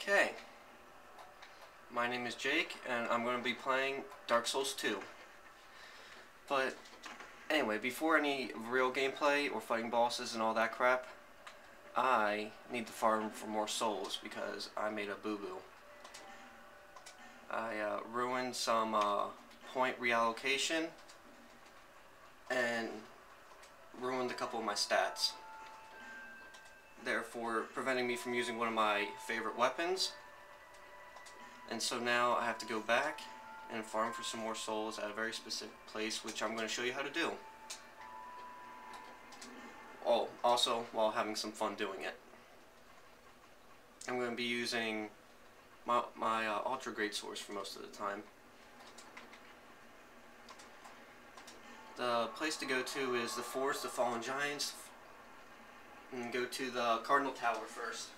Okay, my name is Jake, and I'm going to be playing Dark Souls 2. But anyway, before any real gameplay or fighting bosses and all that crap, I need to farm for more souls because I made a boo-boo. I ruined some point reallocation and ruined a couple of my stats, therefore preventing me from using one of my favorite weapons. And so now I have to go back and farm for some more souls at a very specific place, which I'm going to show you how to do. Oh, also while having some fun doing it. I'm going to be using my Ultra Great Swords for most of the time. The place to go to is the Forest of Fallen Giants, and go to the Cardinal Tower first.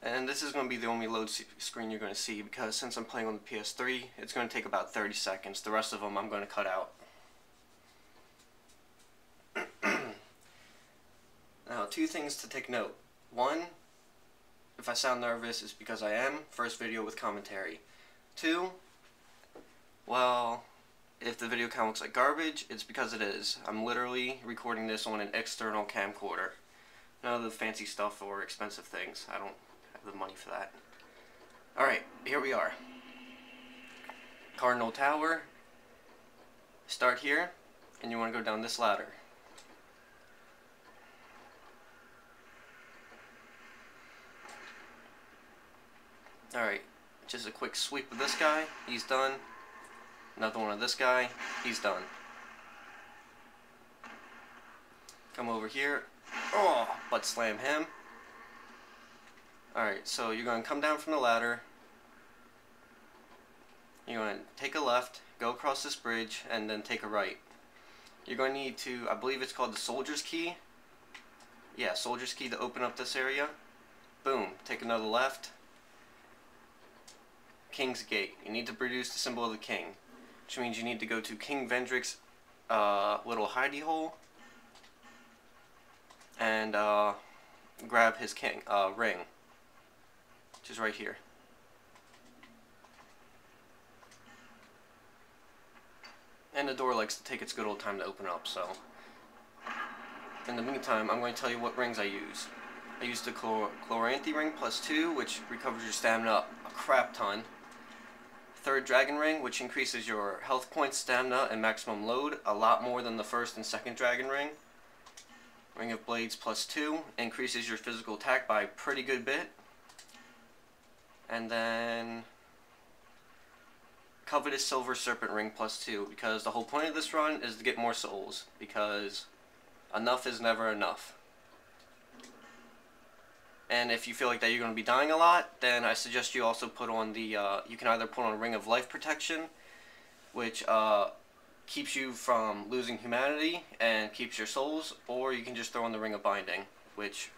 And this is going to be the only load screen you're going to see, because since I'm playing on the PS3, it's going to take about 30 seconds. The rest of them I'm going to cut out. Now, two things to take note. One, if I sound nervous, it's because I am. First video with commentary. Two, well, if the video kind of looks like garbage, it's because it is. I'm literally recording this on an external camcorder. None of the fancy stuff or expensive things. I don't have the money for that. Alright, here we are. Cardinal Tower. Start here, and you want to go down this ladder. Alright, just a quick sweep of this guy, he's done. Another one of this guy, he's done. Come over here. Oh, butt slam him. Alright, so you're going to come down from the ladder. You're going to take a left, go across this bridge, and then take a right. You're going to need to, I believe it's called the Soldier's Key. Yeah, Soldier's Key to open up this area. Boom, take another left. King's Gate. You need to produce the symbol of the king, which means you need to go to King Vendrick's little hidey hole and grab his ring, which is right here. And the door likes to take its good old time to open up, so in the meantime, I'm going to tell you what rings I use. I use the Chloranthy ring +2, which recovers your stamina a crap ton. Third Dragon Ring, which increases your health points, stamina, and maximum load a lot more than the first and second Dragon Ring. Ring of Blades +2 increases your physical attack by a pretty good bit. And then Covetous Silver Serpent Ring +2, because the whole point of this run is to get more souls, because enough is never enough. And if you feel like that you're going to be dying a lot, then I suggest you also put on the, you can either put on a Ring of Life Protection, which keeps you from losing humanity and keeps your souls, or you can just throw on the Ring of Binding, which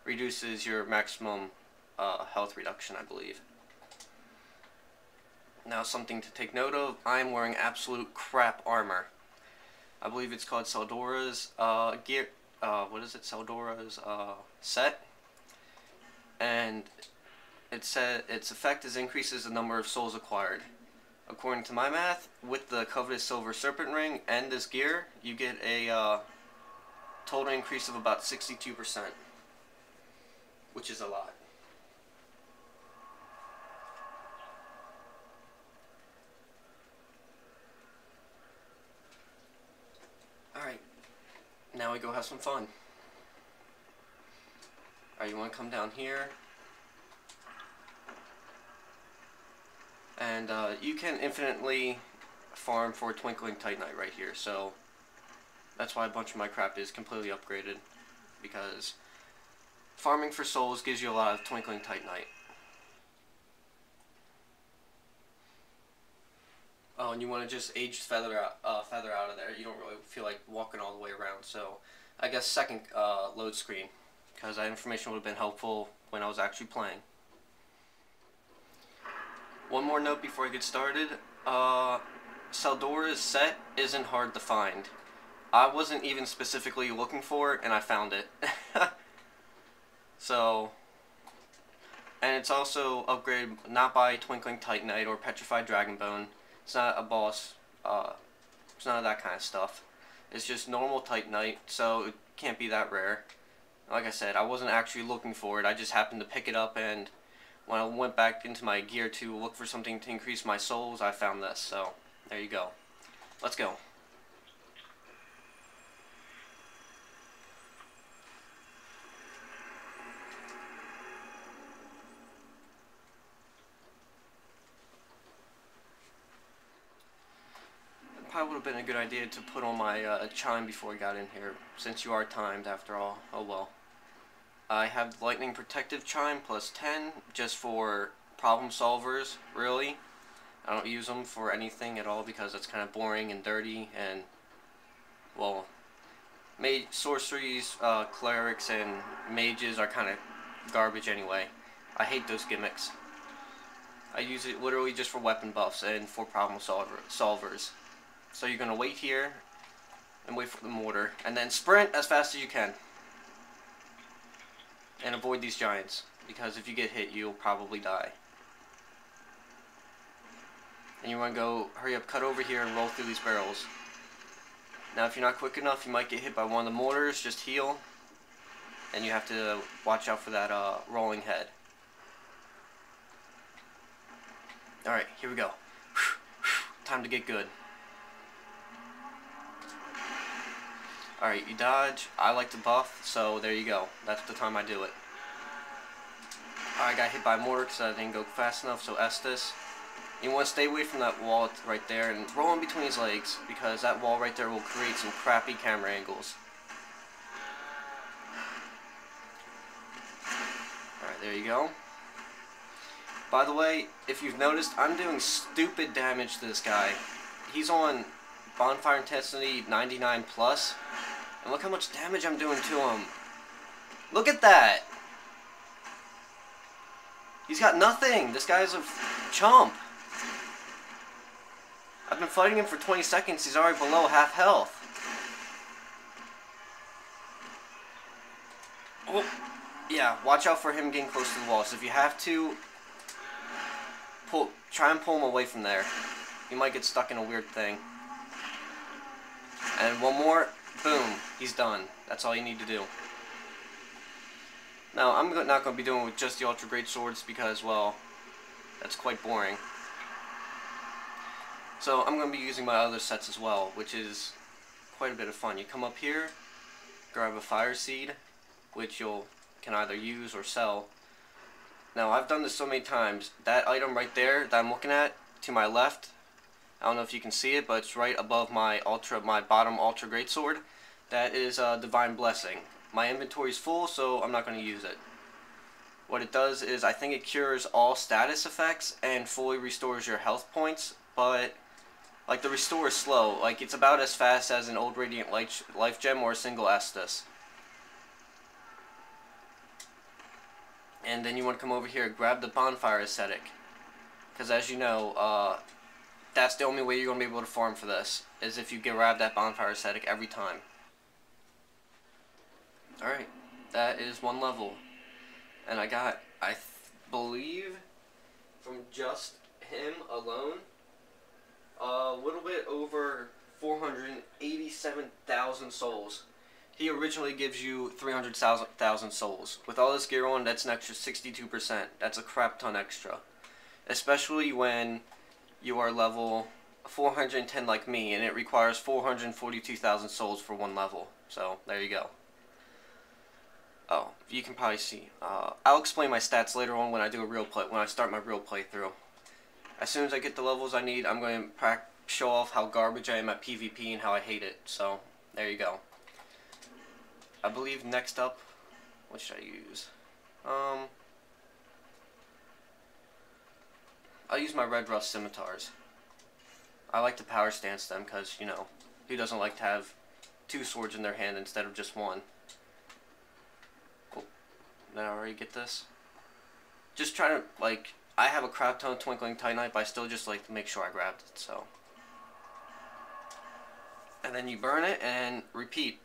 reduces your maximum health reduction, I believe. Now, something to take note of, I'm wearing absolute crap armor. I believe it's called Seldora's gear, what is it, Seldora's set. And it said its effect is increases the number of souls acquired. According to my math, with the Covetous Silver Serpent Ring and this gear, you get a total increase of about 62%, which is a lot. Alright, now we go have some fun. Alright, you want to come down here, and you can infinitely farm for Twinkling Titanite right here, so that's why a bunch of my crap is completely upgraded, because farming for souls gives you a lot of Twinkling Titanite. Oh, and you want to just age feather out of there. You don't really feel like walking all the way around, so I guess second load screen, because that information would have been helpful when I was actually playing. One more note before I get started. Saldora's set isn't hard to find. I wasn't even specifically looking for it, and I found it. So, and it's also upgraded not by Twinkling Titanite or Petrified Dragonbone. It's not a boss. It's none of that kind of stuff. It's just normal Titanite, so it can't be that rare. Like I said, I wasn't actually looking for it. I just happened to pick it up, and when I went back into my gear to look for something to increase my souls, I found this. So, there you go. Let's go. It probably would have been a good idea to put on my chime before I got in here, since you are timed after all. Oh well. I have Lightning Protective Chime plus 10 just for problem solvers, really. I don't use them for anything at all because it's kind of boring and dirty and, well, sorceries, clerics, and mages are kind of garbage anyway. I hate those gimmicks. I use it literally just for weapon buffs and for problem solvers. So you're going to wait here and wait for the mortar and then sprint as fast as you can. And avoid these giants, because if you get hit, you'll probably die. And you want to go, hurry up, cut over here and roll through these barrels. Now if you're not quick enough, you might get hit by one of the mortars, just heal. And you have to watch out for that rolling head. Alright, here we go. Time to get good. Alright, you dodge. I like to buff, so there you go. That's the time I do it. I got hit by a mortar because I didn't go fast enough, so Estus. You want to stay away from that wall right there and roll in between his legs, because that wall right there will create some crappy camera angles. Alright, there you go. By the way, if you've noticed, I'm doing stupid damage to this guy. He's on Bonfire Intensity 99 plus. And look how much damage I'm doing to him. Look at that! He's got nothing! This guy's a chump! I've been fighting him for 20 seconds, he's already below half health. Oh, yeah, watch out for him getting close to the wall. So if you have to, try and pull him away from there. You might get stuck in a weird thing. And one more, boom, he's done. That's all you need to do. Now, I'm not going to be doing it with just the Ultra Great Swords because, well, that's quite boring. So I'm going to be using my other sets as well, which is quite a bit of fun. You come up here, grab a Fire Seed, which you can either use or sell. Now, I've done this so many times. That item right there that I'm looking at, to my left, I don't know if you can see it, but it's right above my bottom Ultra Great Sword. That is Divine Blessing. My inventory is full, so I'm not going to use it. What it does is, I think it cures all status effects and fully restores your health points, but like the restore is slow. Like it's about as fast as an old Radiant Life Gem or a single Estus. And then you want to come over here and grab the Bonfire Ascetic, because as you know, that's the only way you're going to be able to farm for this, is if you grab that Bonfire Ascetic every time. Alright, that is one level. And I got, I believe, from just him alone, a little bit over 487,000 souls. He originally gives you 300,000 souls. With all this gear on, that's an extra 62%. That's a crap ton extra. Especially when you are level 410 like me, and it requires 442,000 souls for one level. So, there you go. Oh, you can probably see. I'll explain my stats later on when I do when I start my real playthrough. As soon as I get the levels I need, I'm going to show off how garbage I am at PvP and how I hate it. So, there you go. I believe next up, what should I use? I'll use my Red Rust Scimitars. I like to power stance them because, you know, who doesn't like to have two swords in their hand instead of just one? Oh, did I already get this? Just try to, like, I have a crap ton of Twinkling Titanite, but I still just like to make sure I grabbed it, so. And then you burn it and repeat.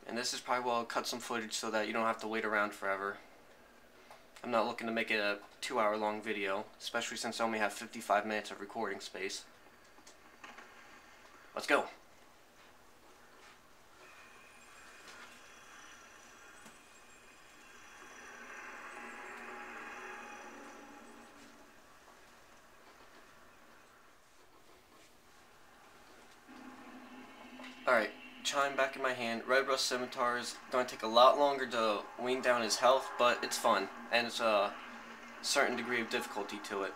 And this is probably where I'll cut some footage so that you don't have to wait around forever. I'm not looking to make it a 2-hour long video, especially since I only have 55 minutes of recording space. Let's go. Alright, chime back in my hand. Red Rust Scimitar is going to take a lot longer to wean down his health, but it's fun, and it's a certain degree of difficulty to it.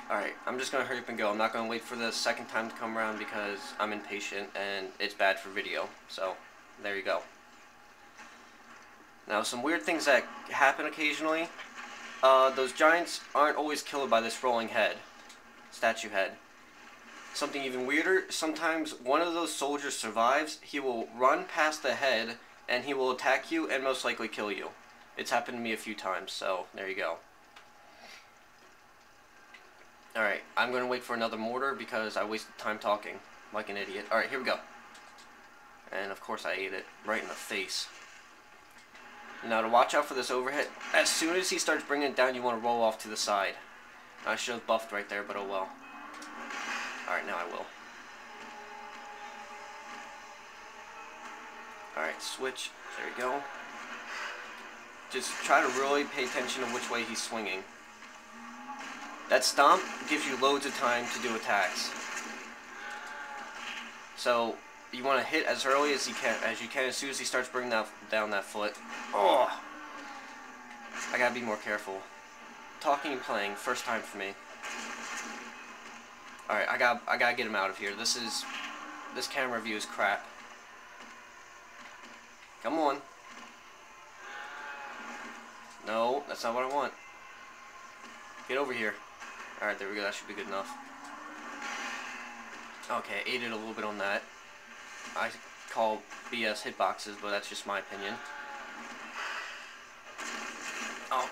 Alright, I'm just going to hurry up and go. I'm not going to wait for the second time to come around because I'm impatient and it's bad for video. So, there you go. Now, some weird things that happen occasionally. Those giants aren't always killed by this rolling head. Statue head. Something even weirder, sometimes one of those soldiers survives, he will run past the head, and he will attack you and most likely kill you. It's happened to me a few times, so there you go. Alright, I'm going to wait for another mortar because I wasted time talking like an idiot. Alright, here we go. And of course I ate it right in the face. Now to watch out for this overhit, as soon as he starts bringing it down, you want to roll off to the side. I should have buffed right there, but oh well. Alright, now I will. Alright, switch. There we go. Just try to really pay attention to which way he's swinging. That stomp gives you loads of time to do attacks. So, you want to hit as early as you can as soon as he starts bringing down that foot. Oh! I gotta be more careful. Talking and playing, first time for me. Alright, I gotta get him out of here. This camera view is crap. Come on. No, that's not what I want. Get over here. Alright, there we go. That should be good enough. Okay, ate it a little bit on that. I call BS hitboxes, but that's just my opinion. Oh,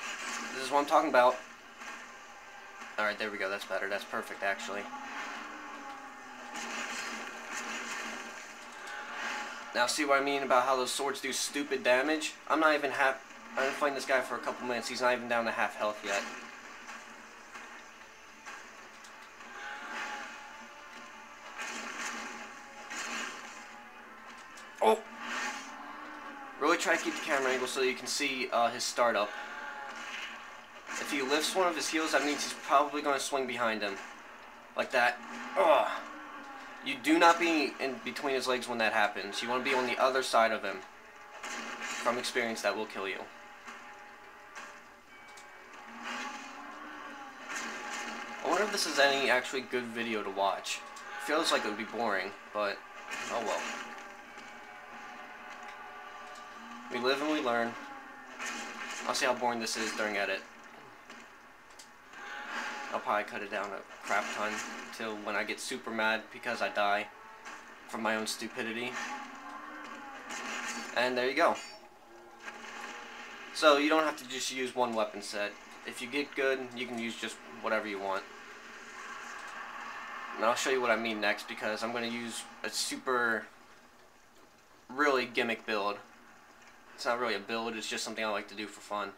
this is what I'm talking about. Alright, there we go. That's better. That's perfect, actually. Now, see what I mean about how those swords do stupid damage? I'm not even I've been fighting this guy for a couple minutes. He's not even down to half health yet. Oh! Really try to keep the camera angle so you can see his startup. If he lifts one of his heels, that means he's probably going to swing behind him. Like that. Ugh. You do not be in between his legs when that happens. You want to be on the other side of him. From experience, that will kill you. I wonder if this is any actually good video to watch. Feels like it would be boring, but oh well. We live and we learn. I'll see how boring this is during edit. I'll probably cut it down a crap ton till when I get super mad because I die from my own stupidity. And there you go. So you don't have to just use one weapon set. If you get good, you can use just whatever you want. And I'll show you what I mean next because I'm going to use a super, really gimmick build. It's not really a build, it's just something I like to do for fun.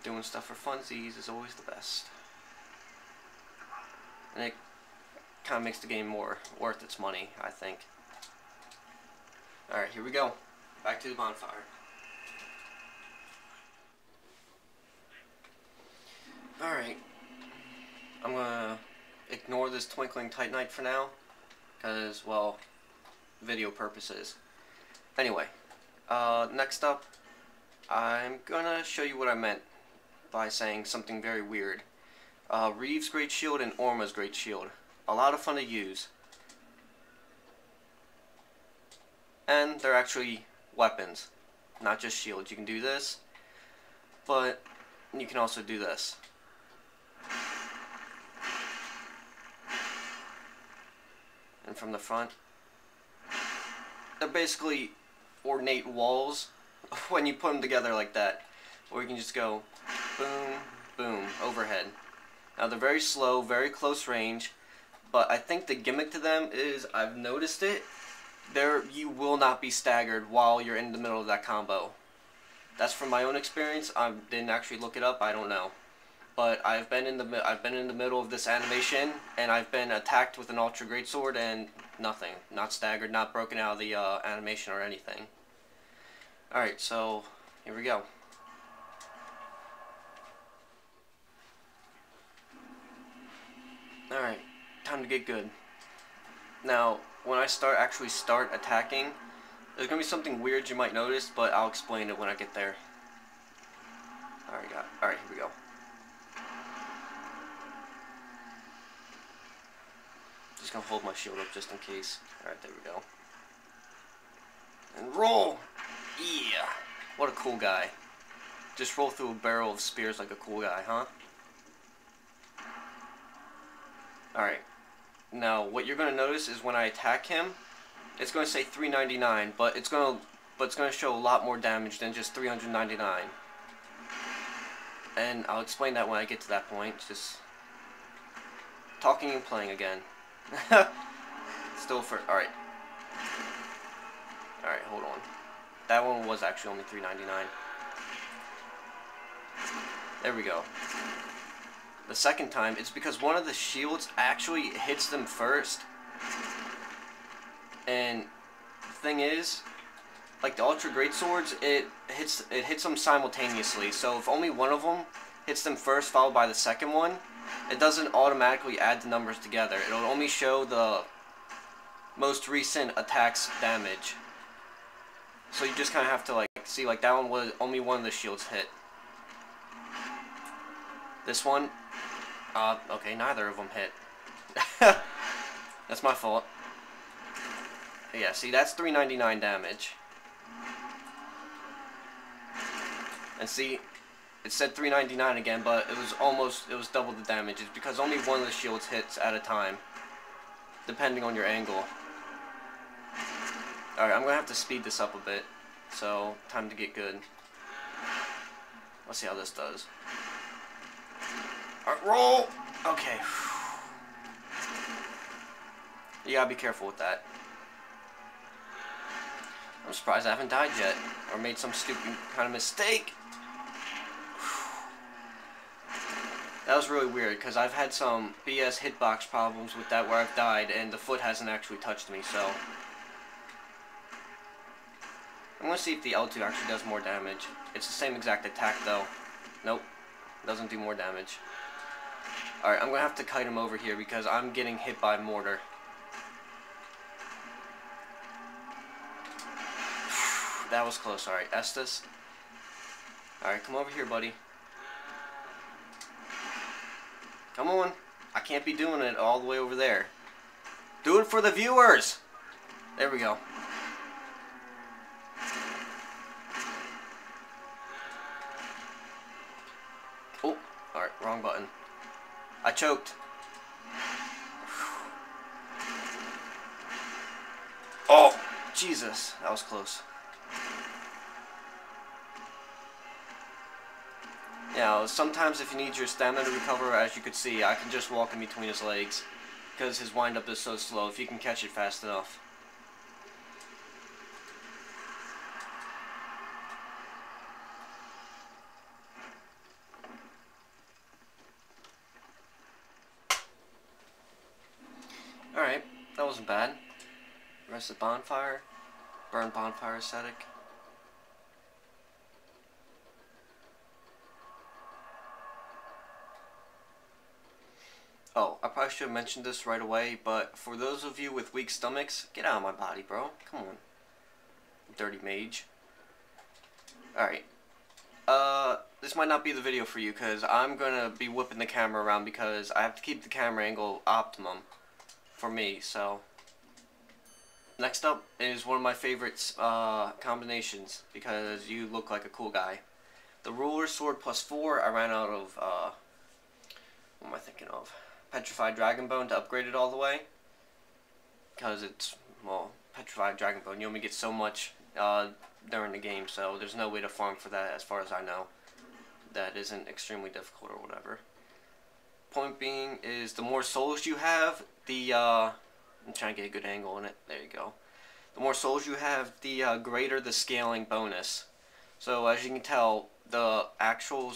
Doing stuff for funsies is always the best. And it kind of makes the game more worth its money, I think. Alright, here we go. Back to the bonfire. Alright. I'm gonna ignore this Twinkling Titanite for now. Because, well, video purposes. Anyway. Next up, I'm gonna show you what I meant by saying something very weird. Reeve's Great Shield and Orma's Great Shield. A lot of fun to use. And they're actually weapons, not just shields. You can do this, but you can also do this. And from the front, they're basically ornate walls when you put them together like that. Or you can just go boom, boom, overhead. Now they're very slow, very close range, but I think the gimmick to them is, I've noticed it, you will not be staggered while you're in the middle of that combo. That's from my own experience. I didn't actually look it up, I don't know. But I've been in the middle of this animation, and I've been attacked with an Ultra Greatsword and nothing. Not staggered, not broken out of the animation or anything. Alright, so here we go. Alright, time to get good. Now, when I actually start attacking, there's going to be something weird you might notice, but I'll explain it when I get there. Alright, here we go. Just going to hold my shield up just in case. Alright, there we go. And roll! Yeah! What a cool guy. Just roll through a barrel of spears like a cool guy, huh? Alright. Now, what you're going to notice is when I attack him, it's going to say 399, but it's going to show a lot more damage than just 399. And I'll explain that when I get to that point. Just talking and playing again. Still for alright. Alright, hold on. That one was actually only 399. There we go. The second time, it's because one of the shields actually hits them first. And the thing is, like the Ultra Greatswords, it hits them simultaneously. So if only one of them hits them first, followed by the second one, it doesn't automatically add the numbers together. It'll only show the most recent attack's damage. So you just kind of have to like see, like that one was only one of the shields hit. This one, okay, neither of them hit. That's my fault. Yeah, see, that's 399 damage. And see, it said 399 again, but it was double the damage. It's because only one of the shields hits at a time, depending on your angle. Alright, I'm gonna have to speed this up a bit. So, time to get good. Let's see how this does. Alright, roll! Okay. You gotta be careful with that. I'm surprised I haven't died yet, or made some stupid kind of mistake. That was really weird, because I've had some BS hitbox problems with that where I've died, and the foot hasn't actually touched me, so... I'm gonna see if the L2 actually does more damage. It's the same exact attack, though. Nope. Doesn't do more damage. Alright, I'm gonna have to kite him over here, because I'm getting hit by mortar. That was close. Alright, Estus. Alright, come over here, buddy. Come on. I can't be doing it all the way over there. Do it for the viewers! There we go. Oh, alright, wrong button. I choked. Oh, Jesus. That was close. Yeah, sometimes if you need your stamina to recover, as you could see, I can just walk in between his legs, because his wind-up is so slow, if you can catch it fast enough. Alright, that wasn't bad. Rest of bonfire. Burn bonfire aesthetic. Oh, I probably should have mentioned this right away, but for those of you with weak stomachs, get out of my body, bro. Come on. Dirty mage. Alright. This might not be the video for you, because I'm going to be whipping the camera around, because I have to keep the camera angle optimum for me, so... Next up is one of my favorite combinations, because you look like a cool guy. The Ruler Sword +4, I ran out of, what am I thinking of? Petrified Dragonbone to upgrade it all the way. Because it's, well, Petrified Dragonbone, you only get so much during the game, so there's no way to farm for that as far as I know. That isn't extremely difficult or whatever. Point being is the more souls you have, I'm trying to get a good angle on it. There you go. The more souls you have, the greater the scaling bonus. So as you can tell, the actual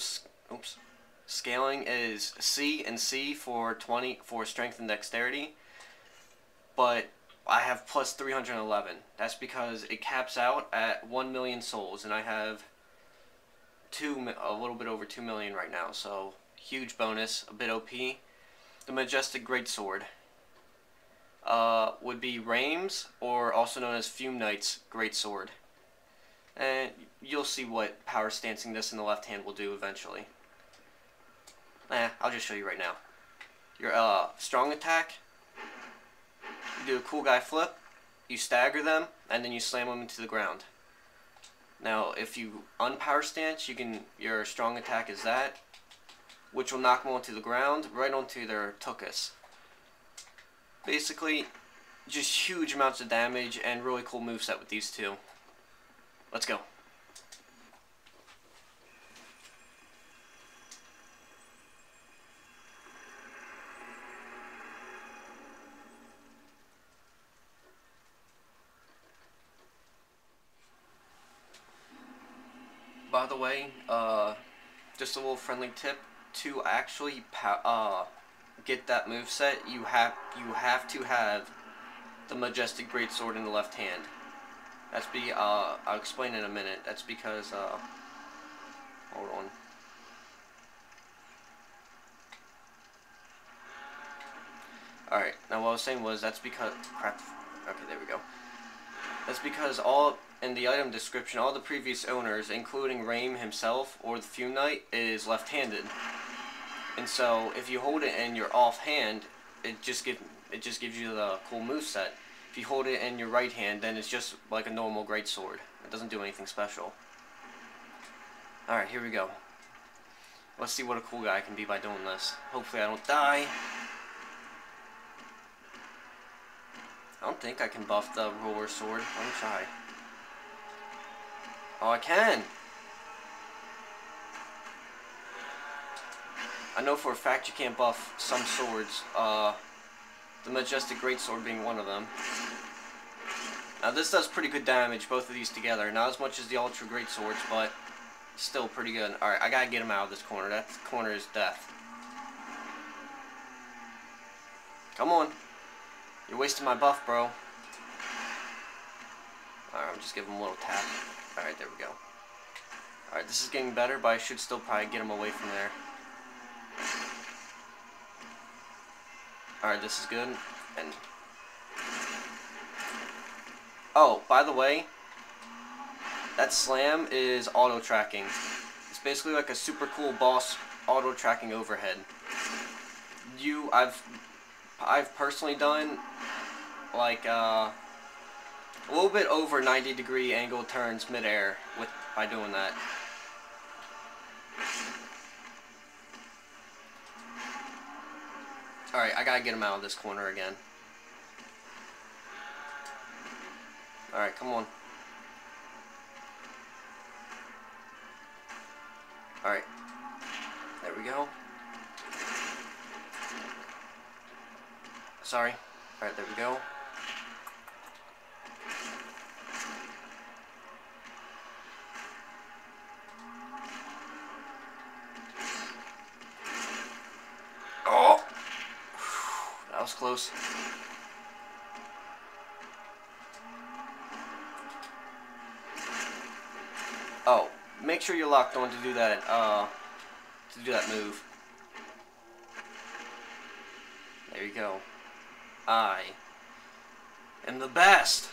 scaling is C and C for 20 for strength and dexterity, but I have plus 311. That's because it caps out at 1 million souls, and I have a little bit over 2 million right now. So huge bonus, a bit OP. The Majestic Greatsword would be Raim's, or also known as Fume Knight's Greatsword. And you'll see what power stancing this in the left hand will do eventually. I'll just show you right now. Your strong attack, you do a cool guy flip, you stagger them, and then you slam them into the ground. Now, if you unpower stance, your strong attack is that, which will knock them onto the ground, right onto their tuchus. Basically, just huge amounts of damage and really cool moveset with these two. Let's go. By the way, just a little friendly tip, to actually get that moveset, you have to have the Majestic Greatsword in the left hand. I'll explain in a minute. That's because, hold on. Alright, now what I was saying was, that's because, crap, okay, there we go. That's because in the item description, all the previous owners, including Raim himself, or the Fume Knight, is left-handed. And so, if you hold it in your offhand, it just gives you the cool moveset. If you hold it in your right hand, then it's just like a normal greatsword. It doesn't do anything special. Alright, here we go. Let's see what a cool guy can be by doing this. Hopefully I don't die. I don't think I can buff the roller sword. Let me try. Oh, I can! I know for a fact you can't buff some swords, the Majestic Greatsword being one of them. Now this does pretty good damage, both of these together. Not as much as the Ultra Greatswords, but still pretty good. Alright, I gotta get him out of this corner. That corner is death. Come on. You're wasting my buff, bro. Alright, I'm just giving him a little tap. Alright, there we go. Alright, this is getting better, but I should still probably get him away from there. Alright, this is good. And oh, by the way, that slam is auto-tracking. It's basically like a super cool boss auto-tracking overhead. I've personally done like a little bit over 90-degree angle turns mid-air by doing that. Alright, I gotta get him out of this corner again. Alright, come on. Alright. There we go. Sorry. Alright, there we go. Oh! That was close. Oh, make sure you're locked on to do that move. There you go. I am the best.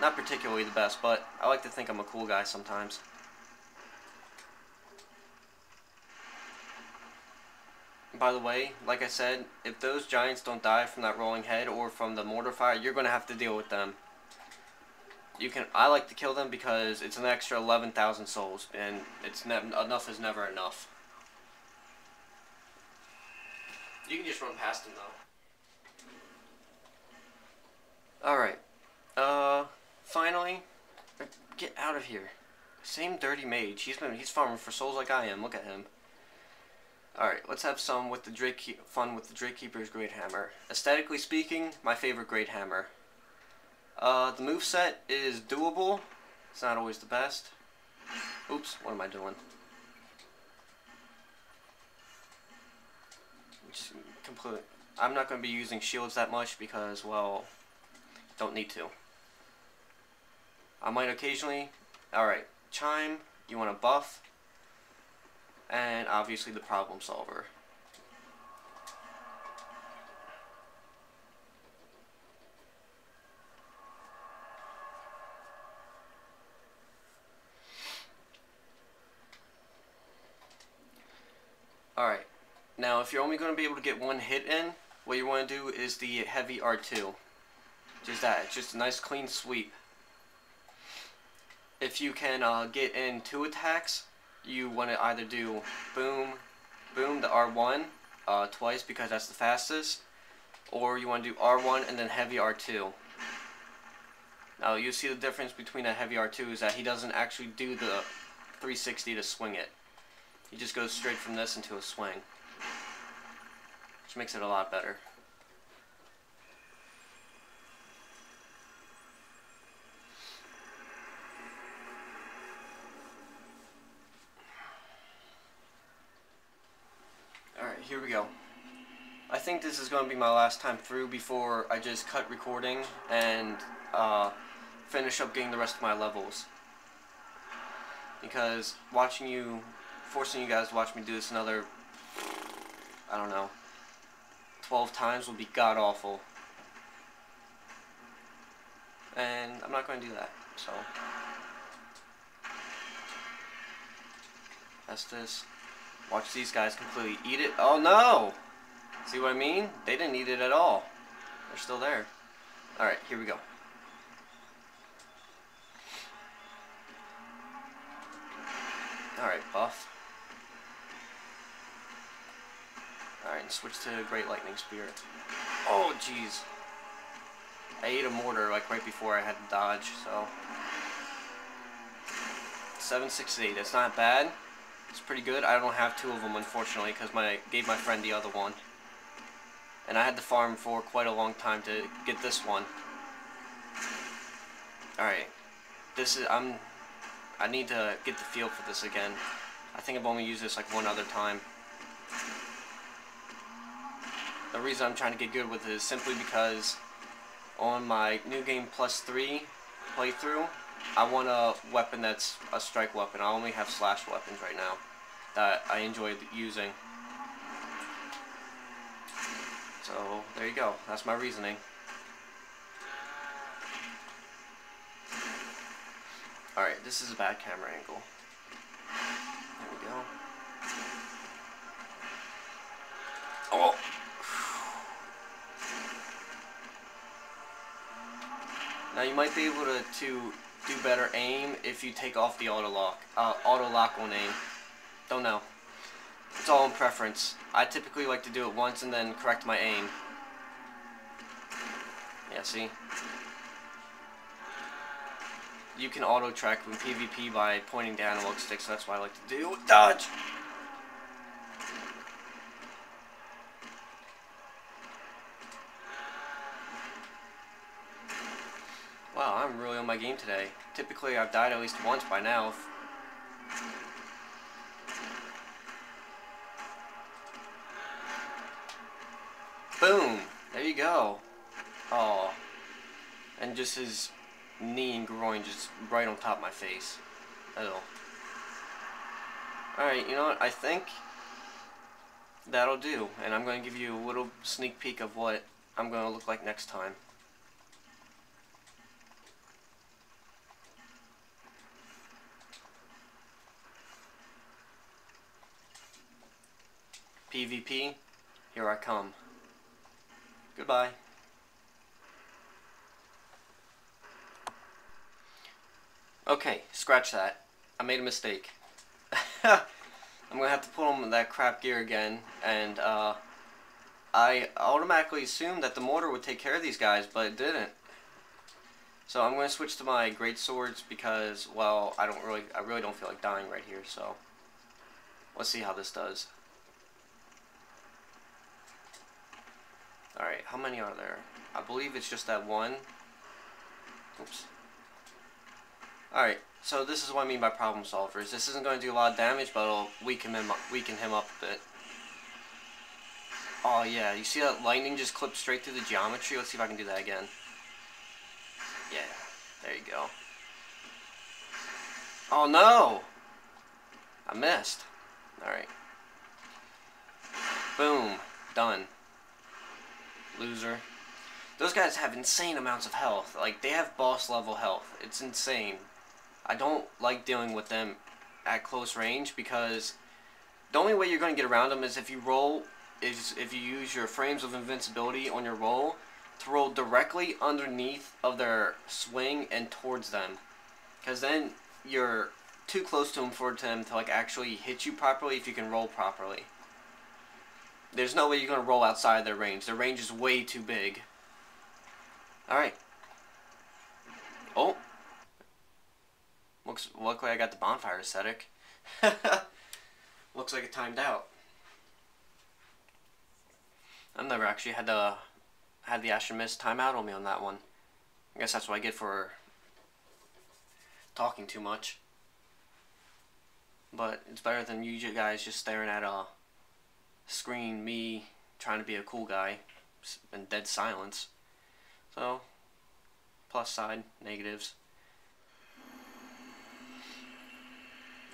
Not particularly the best, but I like to think I'm a cool guy sometimes. By the way, like I said, if those giants don't die from that rolling head or from the mortar fire, you're going to have to deal with them. I like to kill them because it's an extra 11,000 souls, and enough is never enough. You can just run past them though. Alright. Get out of here. Same dirty mage. He's farming for souls like I am. Look at him. Alright, let's have some with the fun with the Drake Keeper's Great Hammer. Aesthetically speaking, my favorite Great Hammer. The moveset is doable. It's not always the best. Oops, what am I doing? Just completely. I'm not going to be using shields that much because, well, don't need to. I might occasionally. Alright, Chime, you want a buff. And obviously the Problem Solver. Alright, now if you're only going to be able to get one hit in, what you want to do is the heavy R2. Just that, it's just a nice clean sweep. If you can get in 2 attacks, you want to either do boom, boom, the R1 twice because that's the fastest, or you want to do R1 and then heavy R2. Now you see the difference between a heavy R2 is that he doesn't actually do the 360 to swing it. He just goes straight from this into a swing, which makes it a lot better. Alright, here we go. I think this is going to be my last time through before I just cut recording and finish up getting the rest of my levels. Because forcing you guys to watch me do this another, I don't know, 12 times will be god-awful. And I'm not going to do that, so. That's this. Watch these guys completely eat it. Oh no! See what I mean? They didn't eat it at all. They're still there. Alright, here we go. Alright, buff. Alright, switch to Great Lightning Spirit. Oh, jeez. I ate a mortar like right before I had to dodge, so. 768, that's not bad. It's pretty good. I don't have 2 of them, unfortunately, because I gave my friend the other one. And I had to farm for quite a long time to get this one. Alright. I need to get the feel for this again. I think I've only used this like one other time. The reason I'm trying to get good with it is simply because on my New Game Plus 3 playthrough, I want a weapon that's a strike weapon. I only have slash weapons right now that I enjoy using. So, there you go. That's my reasoning. Alright, this is a bad camera angle. There we go. Oh! Now you might be able to do better aim if you take off the auto lock on aim. Don't know. It's all in preference. I typically like to do it once and then correct my aim. Yeah, see? You can auto track in PvP by pointing down analog stick, so that's what I like to do. Dodge! Wow, I'm really on my game today. Typically, I've died at least once by now. Boom! There you go. Oh. And just his knee and groin just right on top of my face. Oh. Alright, you know what? I think that'll do. And I'm going to give you a little sneak peek of what I'm going to look like next time. PvP, here I come. Goodbye. Okay, scratch that. I made a mistake. I'm gonna have to put on that crap gear again, and I automatically assumed that the mortar would take care of these guys, but it didn't. So I'm going to switch to my great swords because, well, I really don't feel like dying right here. So let's see how this does. All right, how many are there? I believe it's just that one. Oops. All right, so this is what I mean by problem solvers. This isn't going to do a lot of damage, but it'll weaken him up a bit. Oh yeah, you see that lightning just clipped straight through the geometry? Let's see if I can do that again. Yeah, there you go. Oh no! I missed. Alright. Boom. Done. Loser. Those guys have insane amounts of health. Like, they have boss level health. It's insane. I don't like dealing with them at close range because the only way you're going to get around them is if you use your frames of invincibility on your roll to roll directly underneath of their swing and towards them. Because then you're too close to them for them to like actually hit you properly if you can roll properly. There's no way you're going to roll outside their range. Their range is way too big. Alright. Oh. Luckily I got the bonfire aesthetic. Looks like it timed out. I've never actually had the Ashen Mist timeout on me on that one. I guess that's what I get for talking too much. But it's better than you guys just staring at a screen, me trying to be a cool guy, and dead silence. So, plus side, negatives.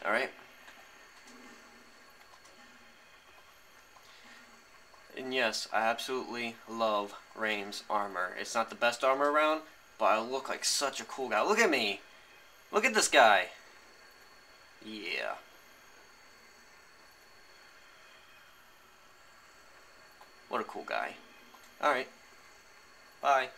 Alright. And yes, I absolutely love Rain's armor. It's not the best armor around, but I look like such a cool guy. Look at me! Look at this guy! Yeah. What a cool guy. Alright. Bye.